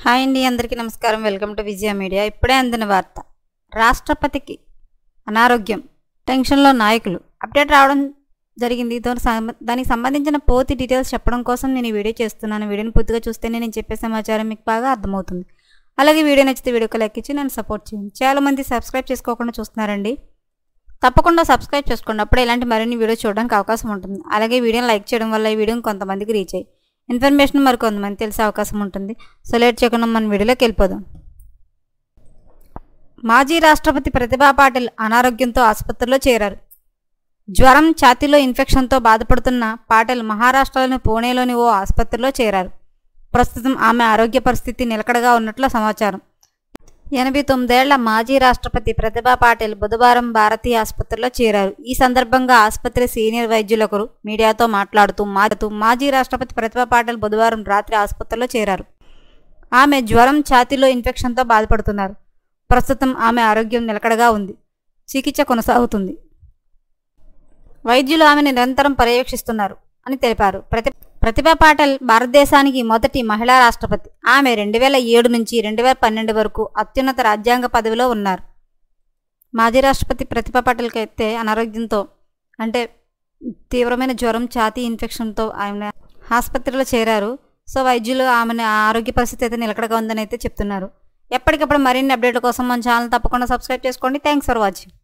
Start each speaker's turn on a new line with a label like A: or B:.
A: Hi అండి, అందరికీ నమస్కారం. Welcome to Vijaya media. ఇప్పుడే అందిన వార్త. రాష్ట్రపతికి అనారోగ్యం, టెన్షన్లో నాయకులు. అప్డేట్ రావడం జరిగింది. దానికి సంబంధించిన పూర్తి డీటెయిల్స్ చెప్పడం కోసం నేను ఈ వీడియో చేస్తున్నాను. వీడియోని పూర్తిగా చూస్తేనే నేను చెప్పే సమాచారం మీకు బాగా అర్థమవుతుంది. అలాగే వీడియో నచ్చితే వీడియోకి లైక్ ఇచ్చి నన్ను సపోర్ట్ చేయండి. చాలామంది సబ్స్క్రైబ్ చేసుకోకుండా చూస్తున్నారండి. తప్పకుండా సబ్స్క్రైబ్ చేసుకోండి. అప్పుడే ఇలాంటి మరిన్ని వీడియో చూడడానికి అవకాశం ఉంటుంది. అలాగే వీడియోని లైక్ చేయడం వల్ల ఈ వీడియోని కొంతమందికి రీచ్ అయ్యి ఇన్ఫర్మేషన్ మరి కొంతమంది తెలిసే అవకాశం ఉంటుంది. సో లేట్ చేయకుండా మన వీడియోలోకి వెళ్ళిపోదాం. మాజీ రాష్ట్రపతి ప్రతిభా పాటిల్ అనారోగ్యంతో ఆసుపత్రిలో చేరారు. జ్వరం, ఛాతీలో ఇన్ఫెక్షన్తో బాధపడుతున్న పాటిల్ మహారాష్ట్రలోని పూణేలోని ఓ ఆసుపత్రిలో చేరారు. ప్రస్తుతం ఆమె ఆరోగ్య పరిస్థితి నిలకడగా ఉన్నట్లు సమాచారం. 89 ఏళ్ల మాజీ రాష్ట్రపతి ప్రతిభా పాటిల్ బుధవారం భారతీయ ఆసుపత్రిలో చేరారు. ఈ సందర్భంగా ఆసుపత్రి సీనియర్ వైద్యులొకరు మీడియాతో మాట్లాడుతూ మాజీ రాష్ట్రపతి ప్రతిభా పాటిల్ బుధవారం రాత్రి ఆసుపత్రిలో చేరారు. ఆమె జ్వరం, ఛాతీలో ఇన్ఫెక్షన్తో బాధపడుతున్నారు. ప్రస్తుతం ఆమె ఆరోగ్యం నిలకడగా ఉంది. చికిత్స కొనసాగుతుంది. వైద్యులు ఆమెను నిరంతరం పర్యవేక్షిస్తున్నారు అని తెలిపారు. ప్రతిభా పాటిల్ భారతదేశానికి మొదటి మహిళా రాష్ట్రపతి. ఆమె 2007 నుంచి 2012 వరకు అత్యున్నత రాజ్యాంగ పదవిలో ఉన్నారు. మాజీ రాష్ట్రపతి ప్రతిభా పాటిల్కి అయితే అనారోగ్యంతో అంటే తీవ్రమైన జ్వరం, ఛాతీ ఇన్ఫెక్షన్తో ఆమె ఆసుపత్రిలో చేరారు. సో వైద్యులు ఆమె ఆరోగ్య పరిస్థితి అయితే నిలకడగా ఉందని అయితే చెప్తున్నారు. ఎప్పటికప్పుడు మరిన్ని అప్డేట్ల కోసం మన ఛానల్ తప్పకుండా సబ్స్క్రైబ్ చేసుకోండి. Thanks for watching.